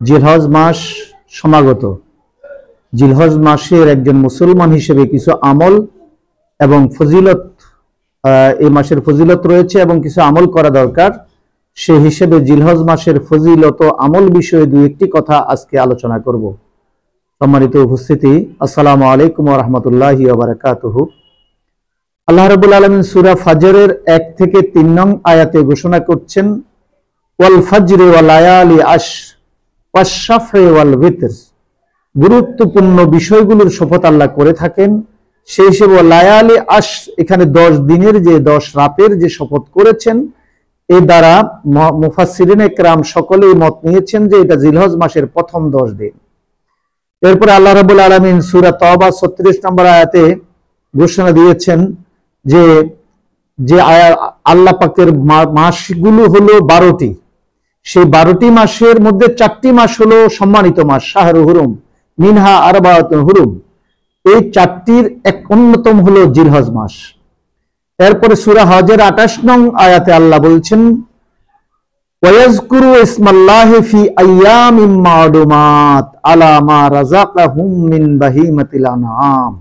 জিলহজ মাস সমাগত। জিলহজ মাসের একজন মুসলমান হিসেবে কিছু আমল এবং ফজিলত, এই মাসের ফজিলত রয়েছে এবং কিছু আমল করা দরকার। সে হিসেবে জিলহজ মাসের ফজিলত আমল বিষয়ে দুই একটি কথা আজকে আলোচনা করব। সম্মানিত উপস্থিতি, আসসালামু আলাইকুম ওয়া রাহমাতুল্লাহি ওয়া বারাকাতুহু। আল্লাহ রাব্বুল আলামিন সূরা ফাজরের 1 থেকে 3 নং আয়াতে ঘোষণা করছেন, ওয়াল ফাজরি ওয়া লায়ালি আশর ওয়াশ শাফঈ ওয়াল বিতর। গুরুত্বপূর্ণ বিষয়গুলোর শপথ আল্লাহ করে থাকেন। সেই হিসেবে লায়ালি আশর, এখানে 10 দিনের যে 10 রাতের যে শপথ করেছেন, এই দ্বারা মুফাসসিরিনে কেরাম সকলেই মত নিয়েছেন যে এটা জিলহজ মাসের প্রথম 10 দিন। এরপরে আল্লাহ রাব্বুল আলামিন সূরা তাওবা 36 নম্বর আয়াতে ঘোষণা দিয়েছেন যে আল্লাহ পাকের মাসগুলো হলো 12টি। সেই 12টি মাসের মধ্যে 4টি মাস হলো সম্মানিত মাস, শাহরু হুরুম মিনহা আরবাতুন হুরুম। এই 4টির এক অন্যতম হলো জিলহজ মাস। এরপরে সূরা হজের 28 নং আয়াতে আল্লাহ বলছেন, ওয়ায়াজকুরু ইসমাল্লাহি ফি আইয়ামিম মা'দুমাত আলা মা রাযাকাহুম মিন বাহিমাতিল আনআম।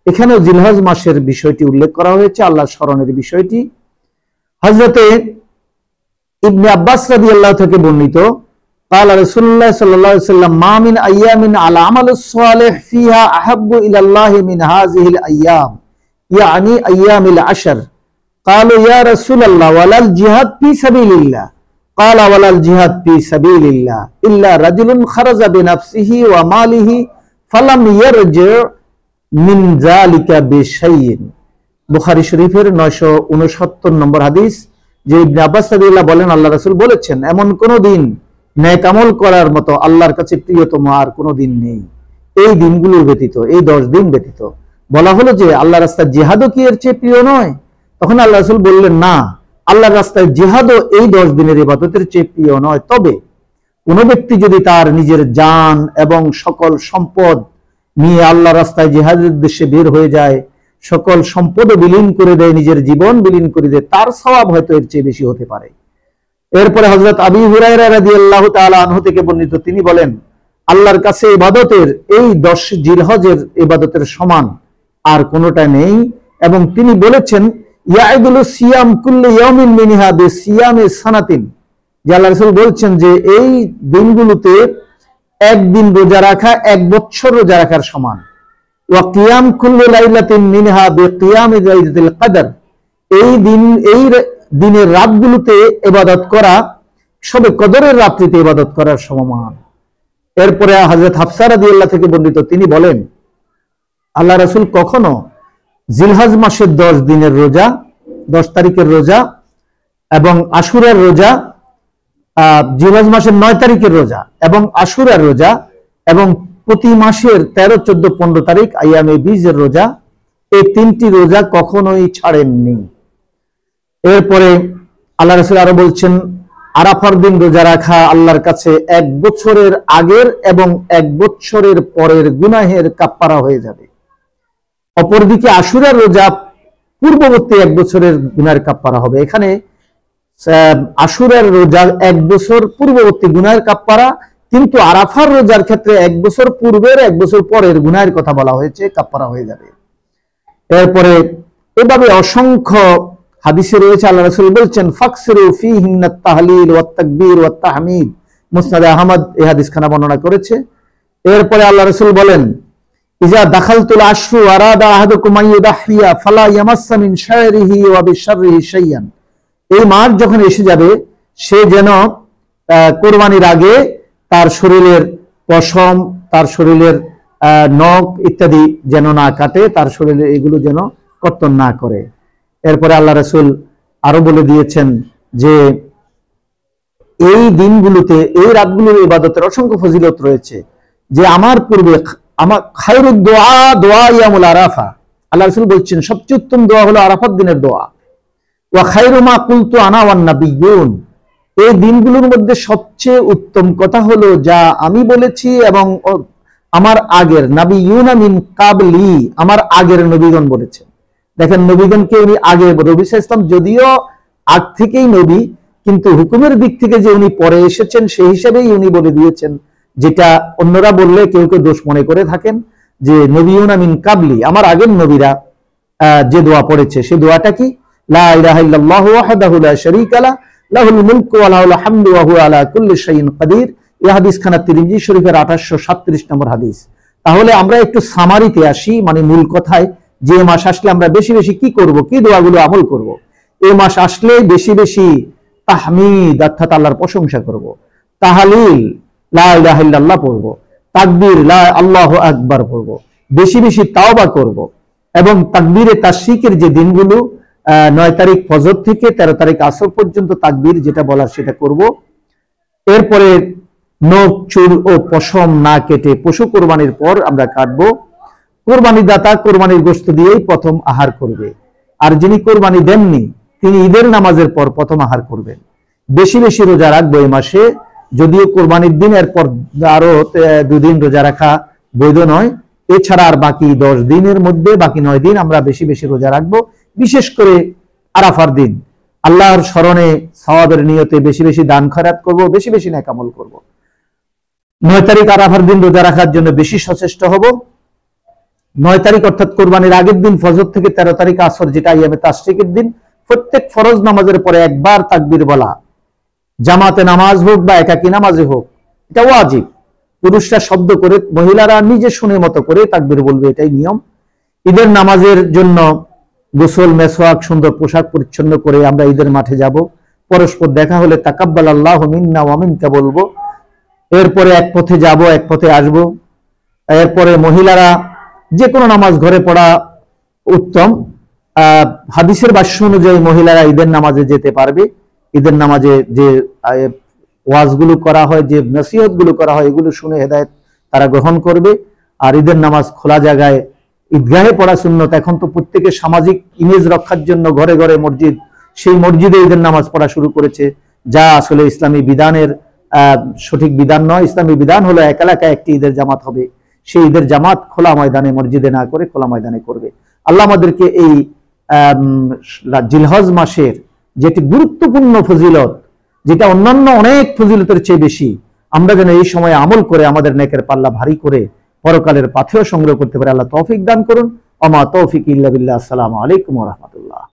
এখানেও জিলহজ মাসের বিষয়টি উল্লেখ করা হয়েছে, আল্লাহর স্মরণের বিষয়টি। হযরতে ইবনে আব্বাস রাদিয়াল্লাহু থেকে বর্ণিত, قال رسول الله صلى الله عليه وسلم ما من ايام على عمل الصالح فيها احب الى الله من هذه الايام يعني ايام العشر. قالوا يا رسول الله ولا الجهاد في سبيل الله؟ قال ولا الجهاد في سبيل الله الا رجل خرج بنفسه وماله فلم يرجع من ذلك بشيء। বুখারী শরীফের 969 নম্বর হাদিস, যে ইবনে আব্বাস রাদিয়াল্লাহু বলেন, আল্লাহ রাসূল বলেছেন, এমন কোন দিন নেক আমল করার মতো আল্লাহর কাছে প্রিয়তম আর কোনো দিন নেই এই দিনগুলো ব্যতীত, এই 10 দিন ব্যতীত। বলা হলো যে আল্লাহর রাস্তায় জিহাদও কি এর চেয়ে প্রিয় নয়? তখন আল্লাহ রাসূল বললেন, না, আল্লাহর রাস্তায় জিহাদও এই 10 দিনের ইবাদতের চেয়ে প্রিয় নয়। তবে কোন ব্যক্তি যদি তার নিজের জান এবং সকল সম্পদ নিয়ে আল্লাহর রাস্তায় জিহাদের উদ্দেশ্যে বের হয়ে যায়, সকল সম্পদও বিলীন করে দেয়, নিজের জীবন বিলীন করে দেয়, তার সওয়াব হয়তো এর চেয়ে বেশি হতে পারে। এরপরে হযরত আবু হুরায়রা রাদিয়াল্লাহু তাআলা আনহু থেকে বর্ণিত, তিনি বলেন, আল্লাহর কাছে ইবাদতের এই 10 জিলহজের ইবাদতের সমান আর কোনোটা নেই। এবং তিনি বলেছেন, ইয়াইদুল সিয়াম কুল্লি ইয়াউমিন মিনহা বিসিয়ামি সানাতিন, যে আল্লাহ রাসূল বলছেন যে এই দিনগুলোতে একদিন রোজা রাখা 1 বছর রোজা রাখার সমান। ওয়া কিয়াম কুল্লি লাইলাতিন মিনহা বিকিয়ামি লাইলাতুল কদর, এই দিনের রাতগুলোতে ইবাদত করা সবে কদরের রাত্রিতে ইবাদত করার সমান। এরপরে হযরত হাফসা রাদিয়াল্লাহু থেকে বর্ণিত, তিনি বলেন, আল্লাহ রাসূল কখনো জিলহজ মাসের 10 দিনের রোজা, 10 তারিখের রোজা এবং আশুরার রোজা, জিলহজ মাসের 9 তারিখের রোজা এবং আশুরার রোজা এবং প্রতি মাসের 13, 14, 15 তারিখ আইয়ামে বীজের রোজা, এই 3টি রোজা কখনোই ছাড়েননি। এরপরে আল্লাহ রাসূল আরো বলছেন, আরাফার দিন রোজা রাখা আল্লাহর কাছে 1 বছরের আগের এবং 1 বছরের পরের গুনাহের কাফারা হয়ে যাবে। অপরদিকে আশুরার রোজা পূর্ববর্তী 1 বছরের গুনাহের কাফারা হবে। এখানে আশুরার রোজা 1 বছর পূর্ববর্তী গুনাহের কাফারা, কিন্তু আরাফার রোজার ক্ষেত্রে 1 বছর পূর্বের 1 বছর পরের গুনাহের কথা বলা হয়েছে, কাফারা হয়ে যাবে। এরপরে এভাবে অসংখ্য হাদিসে রয়েছে, আল্লাহ রাসূল বলছেন, ফাকসিরু ফীহিন্নাত তাহলিল ওয়াত তাকবীর ওয়াত তাহমিদ। মুসনাদে আহমদ এই হাদিসখানা বর্ণনা করেছে। এরপরে আল্লাহ রাসূল বলেন, ইজা দাখালতুল আশরু আরাদা আহাদুকুম আইয়ুদাহিয়া ফালা ইয়ামাসসা মিন শারিহি ওয়া বিশাররিহি শাইয়ান। এই মাস যখন এসে যাবে, সে যেন কুরবানির আগে তার শরীরের পশম, তার শরীরের নখ ইত্যাদি যেন না কাটে, তার শরীরে এগুলো যেন কর্তন না করে। এরপরে আল্লাহ রাসূল আরো বলে দিয়েছেন যে এই দিনগুলোতে, এই রাতগুলোর ইবাদতের অসংখ্য ফজিলত রয়েছে, যে আমার পূর্বে আমার খায়রুদ দোয়া ইয়ামুল আরাফা, আল্লাহ রাসূল বলছেন সবচেয়ে উত্তম দোয়া হলো আরাফাত দিনের দোয়া। ওয়া খায়রু মা কুলতু আনা ওয়ান নাবিয়্যুন, এই দিনগুলোর মধ্যে সবচেয়ে উত্তম কথা হলো যা আমি বলেছি এবং আমার আগের নাবিয়্যুনা মিন কাবলি, আমার আগের নবীগণ বলেছেন। দেখেন, নবীগণকে উনি আগে, নবী সাল্লাল্লাহু আলাইহি ওয়াসাল্লাম যদিও আগ থেকেই নবী, কিন্তু হুকুমের দিক থেকে যে উনি পরে এসেছেন সেই হিসেবেই উনি বলে দিয়েছেন যেটা অন্যরা বললে কেউ কেউ দোষ মনে করে থাকেন, যে নবিয়ুনা মিন কাবলি, আমার আগের নবীরা যে দোয়া পড়েছে, সে দোয়াটা কি? লা ইলাহা ইল্লাল্লাহু ওয়াহদাহু লা শারীকা লাহু লাহুল মুলকু ওয়া লাহুল হামদু ওয়া হুয়া আলা কুল্লি শাইইন কাদির। এই হাদিস খানা তিরমিজি শরীফের 2837 নম্বর হাদিস। তাহলে আমরা একটু সামারিতে আসি, মানে মূল কথায়, যে মাস আসলে আমরা বেশি বেশি কি করব, কি দোয়াগুলো আমল করব। এই মাস আসলে বেশি বেশি তাহমিদ অর্থাৎ আল্লাহর প্রশংসা করব, তাহলিল লা ইলাহা ইল্লাল্লাহ পড়ব, তাকবীর লা আল্লাহু আকবার পড়ব, বেশি বেশি তাওবা করব, এবং তাকবীরে তাশরিকের যে দিনগুলো 9 তারিখ ফজর থেকে 13 তারিখ আসর পর্যন্ত তাকবীর যেটা বলার সেটা করব। এরপরে নখ চুল ও পশম না কেটে পশু কোরবানির পর আমরা কাটবো। কোরবানি দাতা কোরবানির গোশত দিয়েই প্রথম আহার করবে, আর যিনি কোরবানি দেননি তিনি ঈদের নামাজের পর প্রথম আহার করবেন। বেশি বেশি রোজা রাখবো এই মাসে, যদিও কোরবানির দিন এরপর আরো 2 দিন রোজা রাখা বৈধ নয়, এছাড়া আর বাকি 10 দিনের মধ্যে বাকি 9 দিন আমরা বেশি বেশি রোজা রাখবো। বিশেষ করে আরাফার দিন আল্লাহর স্মরণে সওয়াবের নিয়তে বেশি বেশি দান খয়রাত করব, বেশি বেশি নেক আমল করব। 9 তারিখ আরাফার দিন রোজা রাখার জন্য বেশি সচেষ্ট হব। 9 তারিখ অর্থাৎ কোরবানির আগের দিন ফজর থেকে 13 তারিখ আসর, যেটা আইয়ামে তাশরিকের দিন, প্রত্যেক ফরজ নামাজের পরে একবার তাকবীর বলা, জামাতে নামাজ হোক বা একাকী নামাজে হোক, এটা ওয়াজিব। পুরুষরা শব্দ করে, মহিলারা নিজে শুনে মতো করে তাকবীর বলবে, এটাই নিয়ম। ঈদের নামাজের জন্য গোসল, মেসওয়াক, সুন্দর পোশাক পরিচ্ছন্ন করে আমরা ঈদের মাঠে যাব। পরস্পর দেখা হলে তাকাব্বাল আল্লাহু মিন্না ওয়া মিনকা বলবো। এরপরে এক পথে যাব, এক পথে আসব। এরপরে মহিলারা যে কোনো নামাজ ঘরে পড়া উত্তম। হাদিসের ভাষ্য অনুযায়ী মহিলারা ঈদের নামাজে যেতে পারবে। ঈদের নামাজে যে ওয়াজগুলো করা হয়, যে নসিহতগুলো করা হয়, এগুলো শুনে হেদায়েত তারা গ্রহণ করবে। আর ঈদের নামাজ খোলা জায়গায় ঈদগাহে পড়া সুন্নত। এখন তো প্রত্যেকে সামাজিক ইমেজ রক্ষার জন্য ঘরে ঘরে মসজিদ, সেই মসজিদে ঈদের নামাজ পড়া শুরু করেছে, যা আসলে ইসলামী বিধানের সঠিক বিধান নয়। ইসলামী বিধান হলো এক এলাকায় একটি ঈদের জামাত হবে, সেই ঈদের জামাত খোলা ময়দানে, মসজিদে না করে খোলা ময়দানে করবে। আল্লাহ আমাদেরকে এই জিলহজ মাসের যেটি গুরুত্বপূর্ণ ফজিলত, যেটা অন্যান্য অনেক ফজিলতের চেয়ে বেশি, আমরা যেন এই সময় আমল করে আমাদের নেকের পাল্লা ভারী করে পরকালের পাথেয় সংগ্রহ করতে পারে। আল্লাহ তৌফিক দান করুন। ওমা তৌফিক ইল্লা বিল্লাহ। আসসালামু আলাইকুম ওয়া রাহমাতুল্লাহ।